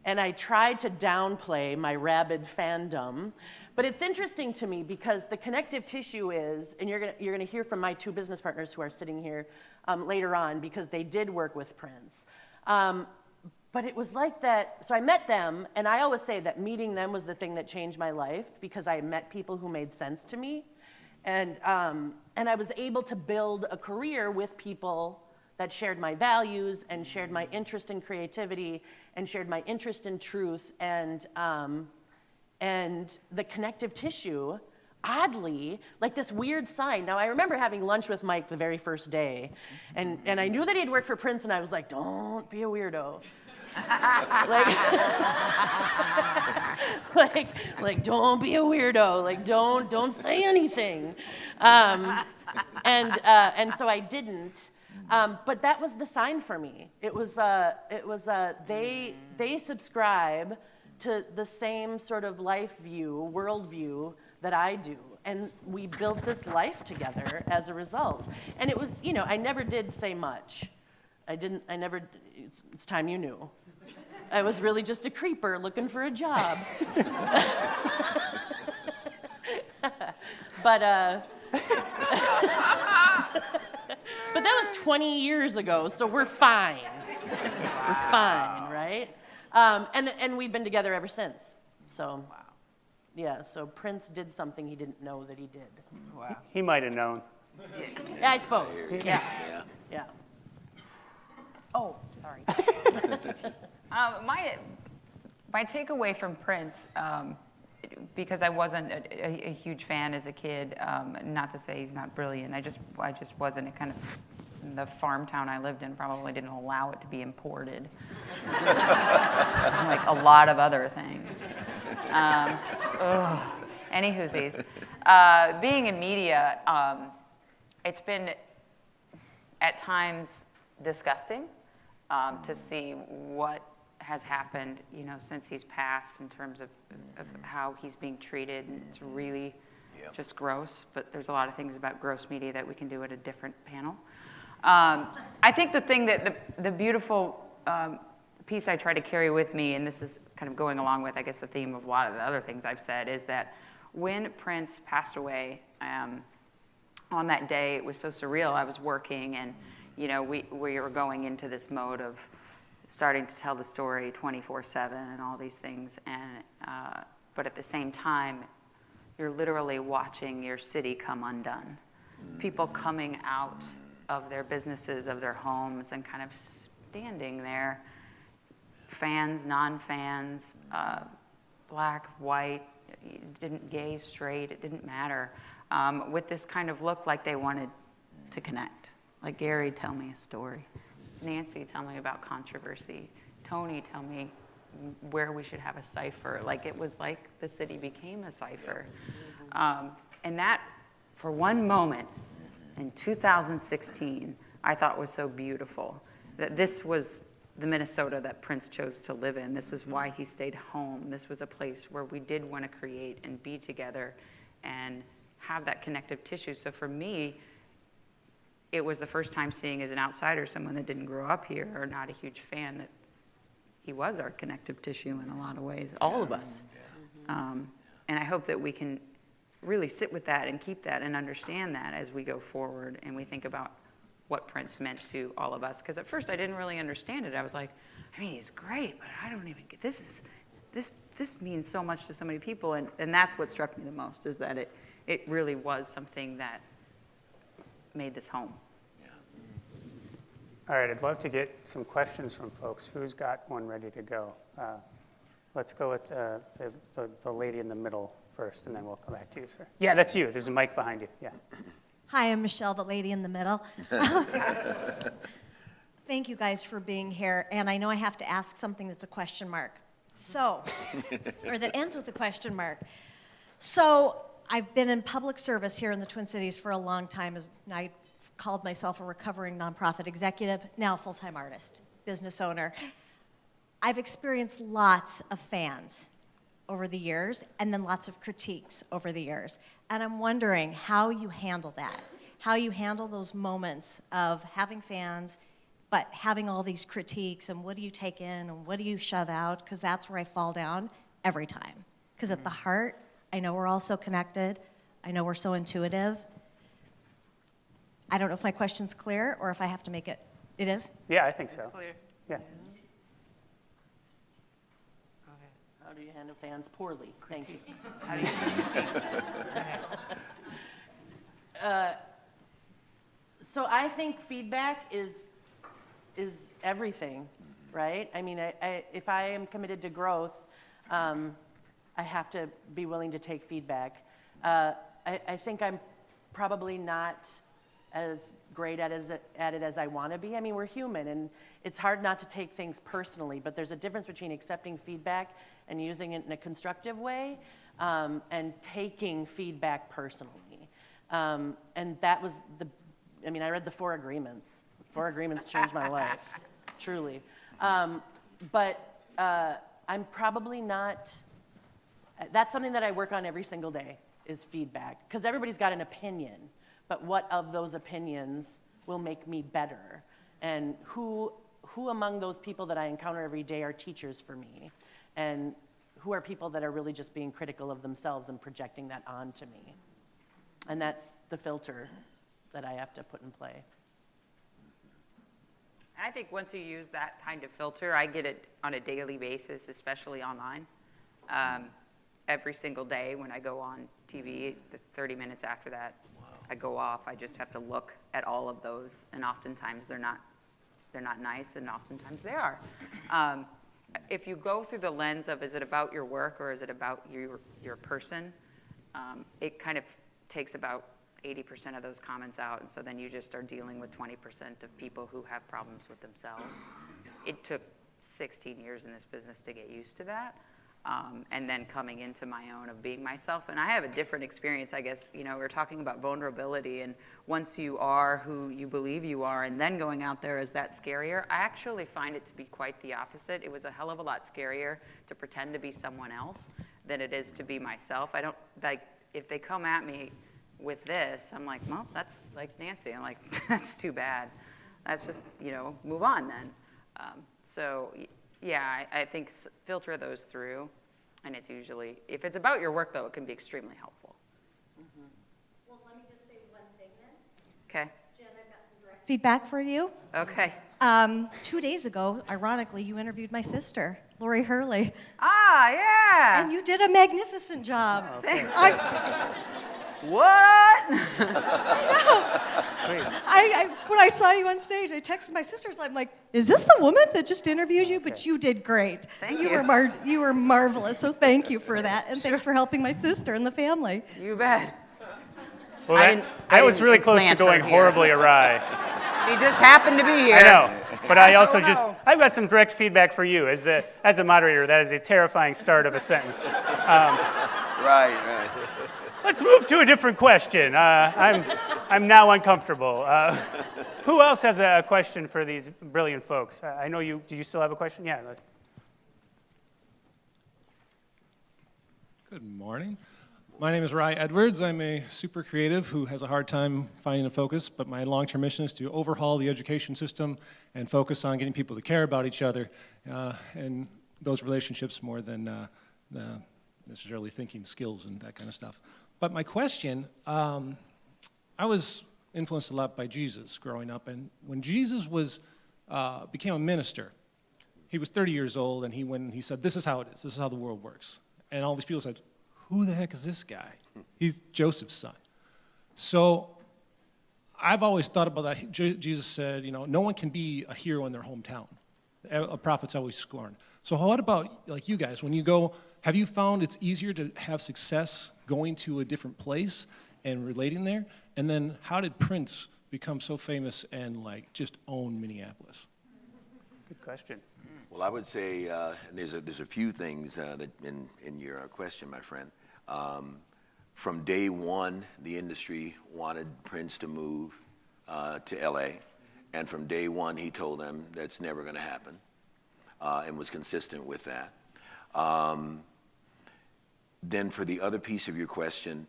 And I tried to downplay my rabid fandom But it's interesting to me because the connective tissue is, and you're gonna hear from my two business partners who are sitting here later on because they did work with Prince. But it was like that, so I met them, and I always say that meeting them was the thing that changed my life because I met people who made sense to me. And I was able to build a career with people that shared my values and shared my interest in creativity and shared my interest in truth and the connective tissue, oddly, like this weird sign. Now, I remember having lunch with Mike the very first day, and I knew that he'd worked for Prince, and I was like, don't be a weirdo. like don't be a weirdo. Like don't say anything. And so I didn't. But that was the sign for me. It was they subscribe to the same sort of life view, world view that I do. And we built this life together as a result. And it was, I never did say much. It's time you knew. I was really just a creeper looking for a job. But that was 20 years ago, so we're fine. We're fine, right? And we've been together ever since. So, yeah, so Prince did something he didn't know that he did. Wow. He might have known. Yeah, I suppose. Yeah. Oh, sorry. My takeaway from Prince, because I wasn't a huge fan as a kid, not to say he's not brilliant, I just wasn't. It kind of, the farm town I lived in probably didn't allow it to be imported, like a lot of other things. Anywhoosies. Being in media, it's been at times disgusting to see what has happened, since he's passed in terms of how he's being treated, and it's really just gross. But there's a lot of things about gross media that we can do at a different panel. I think the thing that the beautiful piece I try to carry with me, and this is kind of going along with, I guess, the theme of a lot of the other things I've said, is that when Prince passed away, on that day, it was so surreal. I was working, and we were going into this mode of starting to tell the story 24/7 and all these things, and but at the same time, you're literally watching your city come undone. People coming out of their businesses, of their homes, and kind of standing there, fans, non-fans, black, white, gay, straight, it didn't matter, with this kind of look like they wanted to connect. Like, Gary, tell me a story. Nancy, tell me about controversy. Toni, tell me where we should have a cipher. Like, it was like the city became a cipher. And that, for one moment, in 2016, I thought was so beautiful. That this was the Minnesota that Prince chose to live in. This is why he stayed home. This was a place where we did want to create and be together and have that connective tissue. So for me, it was the first time seeing as an outsider, someone that didn't grow up here or not a huge fan, that he was our connective tissue in a lot of ways, all of us. And I hope that we can really sit with that and keep that and understand that as we go forward and we think about what Prince meant to all of us. Because at first I didn't really understand it. I was like, he's great, but I don't even get this means so much to so many people. And that's what struck me the most, is that it really was something that made this home. All right, I'd love to get some questions from folks. Who's got one ready to go? Let's go with the lady in the middle first, and then we'll come back to you, sir. Yeah, that's you. There's a mic behind you. Yeah. Hi, I'm Michelle, the lady in the middle. Thank you guys for being here. And I know I have to ask something that's a question mark. So, or that ends with a question mark. So, I've been in public service here in the Twin Cities for a long time. I called myself a recovering nonprofit executive, now a full-time artist, business owner. I've experienced lots of fans over the years, and then lots of critiques over the years. And I'm wondering how you handle that, how you handle those moments of having fans, but having all these critiques, and what do you take in, and what do you shove out? Because that's where I fall down every time. Because at the heart, I know we're all so connected. I know we're so intuitive. I don't know if my question's clear or if I have to make it. It is? Yeah, I think It's so. clear. Yeah. How do you handle fans? Poorly. Thank you. How do you critiques? So I think feedback is everything, right? I mean, if I am committed to growth, I have to be willing to take feedback. I think I'm probably not as great at it as I want to be. I mean, we're human, and it's hard not to take things personally, but there's a difference between accepting feedback and using it in a constructive way, and taking feedback personally. And that was I read the 4 Agreements. 4 Agreements changed my life, truly. But I'm probably not, that's something that I work on every single day, is feedback. Because everybody's got an opinion, but what of those opinions will make me better? And who among those people that I encounter every day are teachers for me? And who are people that are really just being critical of themselves and projecting that onto me? And that's the filter that I have to put in play. I think once you use that kind of filter, I get it on a daily basis, especially online. Every single day when I go on TV, the 30 minutes after that, I go off. I just have to look at all of those, and oftentimes they're not nice, and oftentimes they are. If you go through the lens of, is it about your work or is it about your person, it kind of takes about 80% of those comments out, and so then you just are dealing with 20% of people who have problems with themselves. It took 16 years in this business to get used to that, and then coming into my own of being myself. And I have a different experience, I guess. We're talking about vulnerability, and once you are who you believe you are and then going out there, is that scarier? I actually find it to be quite the opposite. It was a hell of a lot scarier to pretend to be someone else than it is to be myself. I don't, if they come at me with this, I'm like, well, that's like Nancy. I'm like, that's too bad. That's just, move on then. So, yeah, I think filter those through, and it's usually, if it's about your work, though, it can be extremely helpful. Mm-hmm. Well, let me just say one thing then. Okay. Jen, I've got some direct feedback for you. Okay. 2 days ago, ironically, you interviewed my sister, Lori Hurley, Ah, yeah. and you did a magnificent job. What? When I saw you on stage, I texted my sisters. I'm like, "Is this the woman that just interviewed you?" But you did great. Thank you. you. You were marvelous. So thank you for that, and thanks for helping my sister and the family. You bet. Well, I that was didn't really close to implant her going here. horribly awry. She just happened to be here. I know, but I also don't know. I've got some direct feedback for you. As a moderator, that is a terrifying start of a sentence. Right. Let's move to a different question. I'm now uncomfortable. Who else has a question for these brilliant folks? I know you. Do you still have a question? Yeah. Good morning. My name is Rye Edwards. I'm a super creative who has a hard time finding a focus, but my long-term mission is to overhaul the education system and focus on getting people to care about each other and those relationships more than necessarily thinking skills and that kind of stuff. But my question, I was influenced a lot by Jesus growing up, and when Jesus became a minister, he was 30 years old, and he said, "This is how it is. This is how the world works." And all these people said, "Who the heck is this guy? He's Joseph's son." So I've always thought about that. Jesus said, no one can be a hero in their hometown. A prophet's always scorned. So what about like you guys? When you go, have you found it's easier to have success going to a different place and relating there? And then how did Prince become so famous and just own Minneapolis? Good question. Well, I would say there's a few things that in your question, my friend. From day one, the industry wanted Prince to move to L.A., and from day one, he told them that's never going to happen, and was consistent with that. Then for the other piece of your question,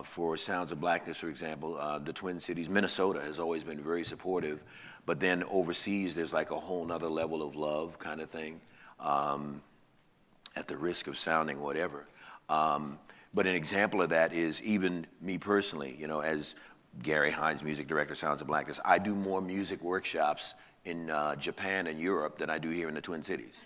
for Sounds of Blackness, for example, the Twin Cities, Minnesota has always been very supportive, but then overseas, there's like a whole nother level of love kind of thing, at the risk of sounding whatever. But an example of that is even me personally, you know, as Gary Hines, music director, Sounds of Blackness, I do more music workshops in Japan and Europe than I do here in the Twin Cities.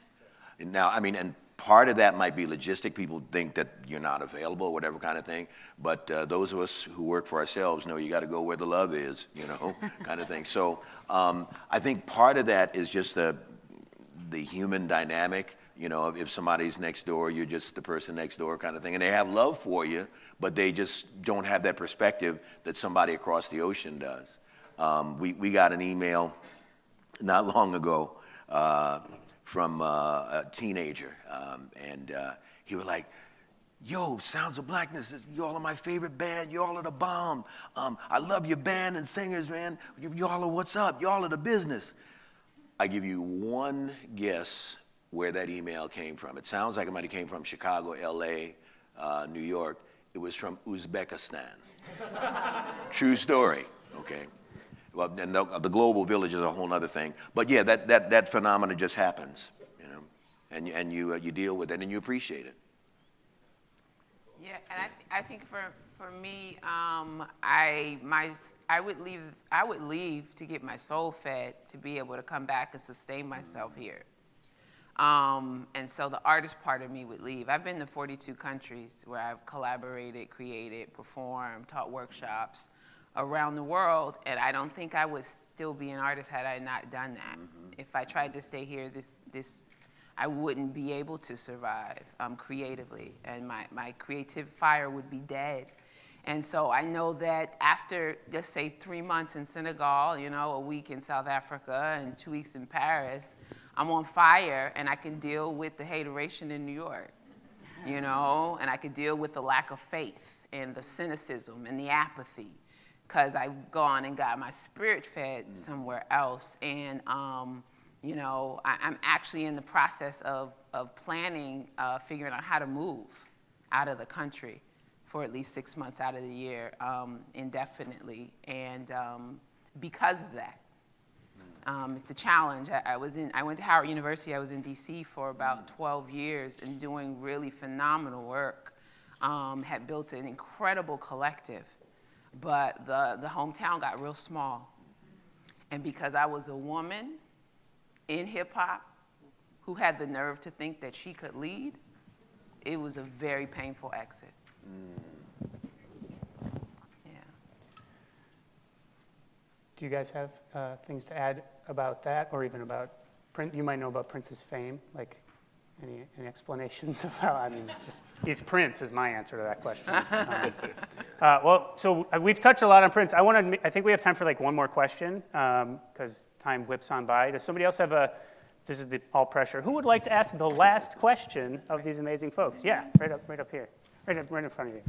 And now, I mean, and part of that might be logistic. People think that you're not available or whatever kind of thing. But those of us who work for ourselves know you got to go where the love is, you know, kind of thing. So I think part of that is just the human dynamic. You know, if somebody's next door, you're just the person next door kind of thing. And they have love for you, but they just don't have that perspective that somebody across the ocean does. We got an email not long ago from a teenager, and he was like, yo, Sounds of Blackness, y'all are my favorite band, y'all are the bomb. I love your band and singers, man. Y'all are what's up, y'all are the business. I give you one guess where that email came from. It sounds like it might have came from Chicago, LA, New York. It was from Uzbekistan. True story, okay? Well, and the global village is a whole other thing. But yeah, that phenomenon just happens, you know, and you deal with it and you appreciate it. Yeah, and I think for me, I would leave to get my soul fed to be able to come back and sustain myself here. And so the artist part of me would leave. I've been to 42 countries where I've collaborated, created, performed, taught workshops around the world, and I don't think I would still be an artist had I not done that. Mm-hmm. If I tried to stay here, I wouldn't be able to survive creatively, and my creative fire would be dead. And so I know that after, let's say, 3 months in Senegal, you know, a week in South Africa, and 2 weeks in Paris, I'm on fire, and I can deal with the hateration in New York, you know, and I could deal with the lack of faith and the cynicism and the apathy, because I've gone and got my spirit fed somewhere else. And, you know, I'm actually in the process of planning, figuring out how to move out of the country for at least 6 months out of the year, indefinitely. And because of that, it's a challenge. I went to Howard University. I was in DC for about 12 years and doing really phenomenal work. Had built an incredible collective, but the hometown got real small. And because I was a woman in hip hop who had the nerve to think that she could lead, it was a very painful exit. Yeah. Do you guys have things to add about that, or even about Prince? You might know about Prince's fame, like any explanations of how? I mean, just he's Prince is my answer to that question. Well, so we've touched a lot on Prince. I think we have time for like one more question because time whips on by. Does somebody else have this is the all pressure. Who would like to ask the last question of these amazing folks? Yeah, right up here, right in front of you.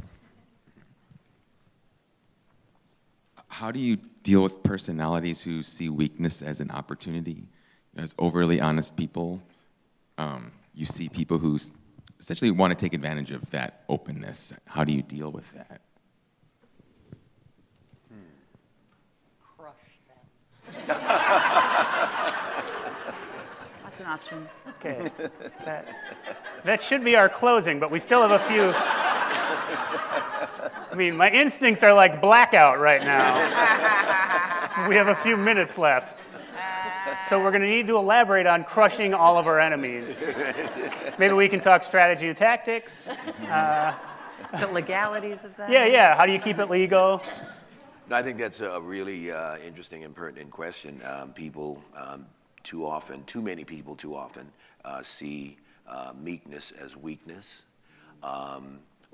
How do you deal with personalities who see weakness as an opportunity? As overly honest people, you see people who essentially want to take advantage of that openness. How do you deal with that? Crush them. That's an option. Okay, that should be our closing, but we still have a few. I mean, my instincts are like blackout right now. We have a few minutes left. So we're going to need to elaborate on crushing all of our enemies. Maybe we can talk strategy and tactics. The legalities of that? Yeah. How do you keep it legal? I think that's a really interesting and pertinent question. People too many people too often see meekness as weakness.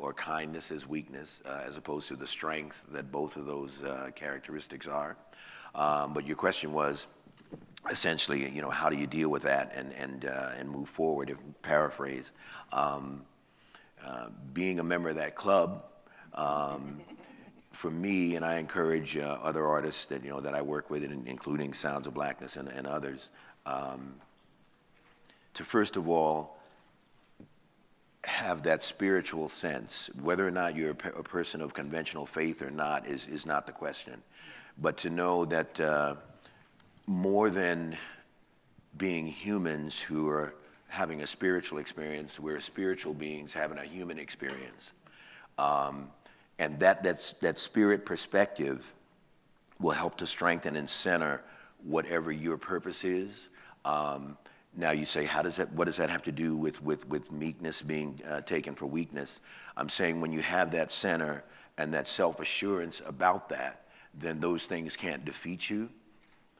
Or kindness as weakness, as opposed to the strength that both of those characteristics are. But your question was essentially, you know, how do you deal with that and move forward? If paraphrase, being a member of that club, for me, and I encourage other artists that that I work with, including Sounds of Blackness and others, to first of all have that spiritual sense. Whether or not you're a person of conventional faith or not is not the question. But to know that more than being humans who are having a spiritual experience, we're spiritual beings having a human experience. And that spirit perspective will help to strengthen and center whatever your purpose is. Now you say, what does that have to do with meekness being taken for weakness? I'm saying when you have that center and that self-assurance about that, then those things can't defeat you,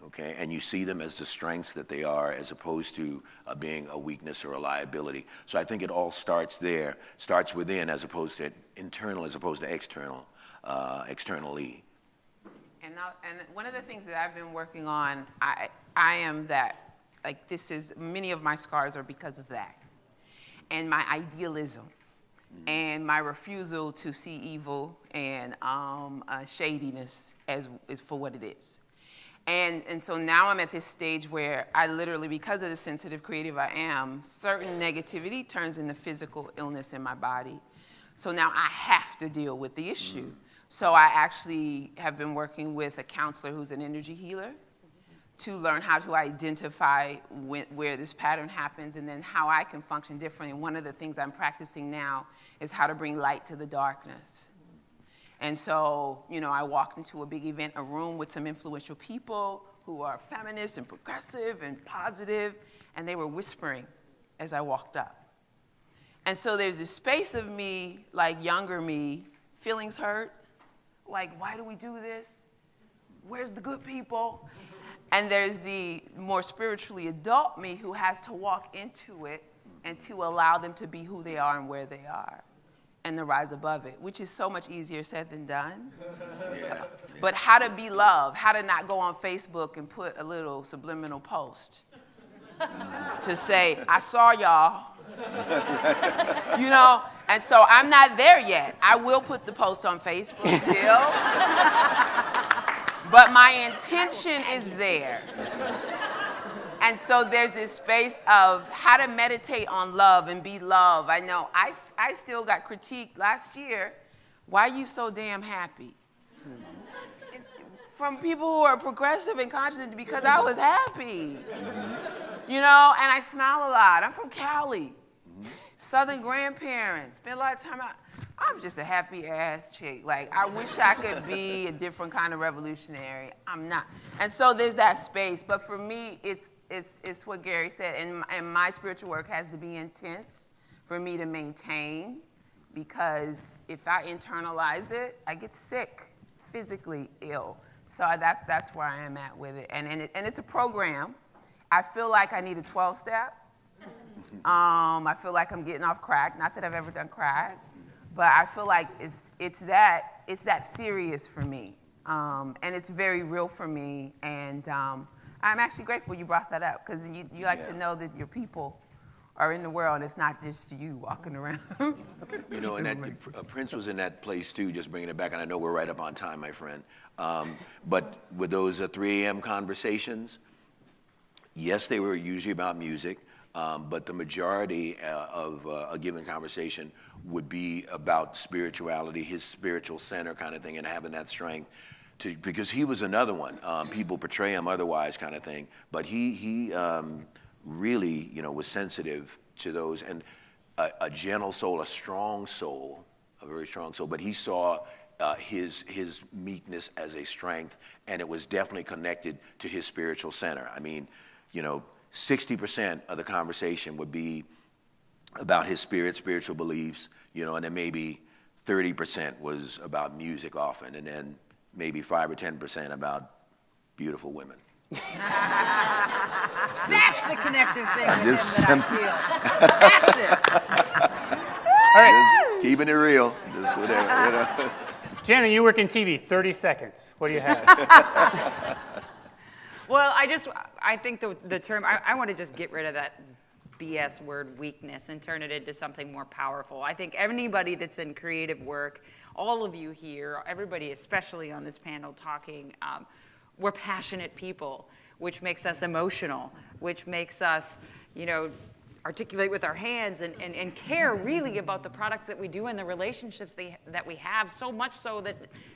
okay? And you see them as the strengths that they are, as opposed to being a weakness or a liability. So I think it all starts there, starts within as opposed to internal, as opposed to externally. And one of the things that I've been working on, I am that, like many of my scars are because of that. And my idealism and my refusal to see evil and shadiness as for what it is. And so now I'm at this stage where I literally, because of the sensitive creative I am, certain negativity turns into physical illness in my body. So now I have to deal with the issue. So I actually have been working with a counselor who's an energy healer to learn how to identify where this pattern happens and then how I can function differently. And one of the things I'm practicing now is how to bring light to the darkness. And so, I walked into a big event, a room with some influential people who are feminist and progressive and positive, and they were whispering as I walked up. And so there's this space of me, like younger me, feelings hurt, like, why do we do this? Where's the good people? And there's the more spiritually adult me who has to walk into it and to allow them to be who they are and where they are and to rise above it, which is so much easier said than done. Yeah. But how to be loved, how to not go on Facebook and put a little subliminal post to say, I saw y'all. And so I'm not there yet. I will put the post on Facebook still. But my intention is there. And so there's this space of how to meditate on love and be loved. I know I still got critiqued last year. Why are you so damn happy? From people who are progressive and conscious, because I was happy. And I smile a lot. I'm from Cali. Southern grandparents. Spent a lot of time out. I'm just a happy ass chick. Like, I wish I could be a different kind of revolutionary. I'm not. And so there's that space. But for me, it's what Gary said. And my spiritual work has to be intense for me to maintain. Because if I internalize it, I get sick, physically ill. So that's where I am at with it. And it's a program. I feel like I need a 12-step. I feel like I'm getting off crack. Not that I've ever done crack. But I feel like it's that serious for me, and it's very real for me. And I'm actually grateful you brought that up, because you like to know that your people are in the world, and it's not just you walking around. And that Prince was in that place too. Just bringing it back, and I know we're right up on time, my friend. But with those 3 a.m. conversations, yes, they were usually about music. But the majority of a given conversation would be about spirituality, his spiritual center kind of thing, and having that strength. Because he was another one. People portray him otherwise kind of thing. But he really, was sensitive to those. And a gentle soul, a strong soul, a very strong soul. But he saw his meekness as a strength, and it was definitely connected to his spiritual center. I mean, 60% of the conversation would be about his spiritual beliefs, and then maybe 30% was about music often, and then maybe 5 or 10% about beautiful women. That's the connective thing with Just him that I feel. That's it. All right. Just keeping it real. Just whatever, Jana, you work in TV, 30 seconds. What do you have? Well, I think the term, I want to just get rid of that BS word weakness and turn it into something more powerful. I think anybody that's in creative work, all of you here, everybody especially on this panel talking, we're passionate people, which makes us emotional, which makes us, articulate with our hands and care really about the products that we do and the relationships that we have, so much so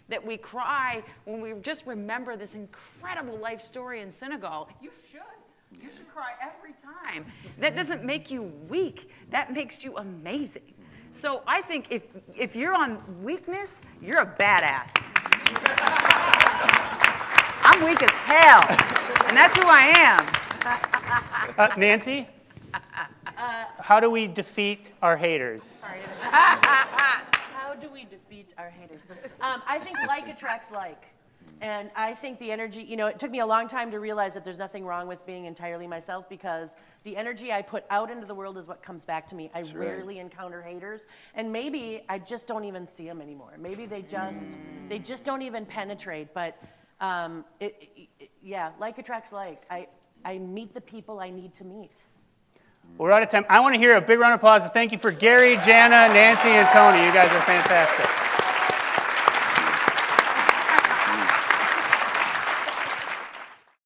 that we cry when we just remember this incredible life story in Senegal. You should cry every time. That doesn't make you weak. That makes you amazing. So I think if you're on weakness, you're a badass. I'm weak as hell, and that's who I am. Nancy, how do we defeat our haters? How do we defeat our haters? I think like attracts like. And I think the energy, it took me a long time to realize that there's nothing wrong with being entirely myself, because the energy I put out into the world is what comes back to me. I rarely encounter haters, and maybe I just don't even see them anymore. Maybe they just don't even penetrate. But like attracts like. I meet the people I need to meet. We're out of time. I want to hear a big round of applause. Thank you for Gary, Jana, Nancy, and Toni. You guys are fantastic.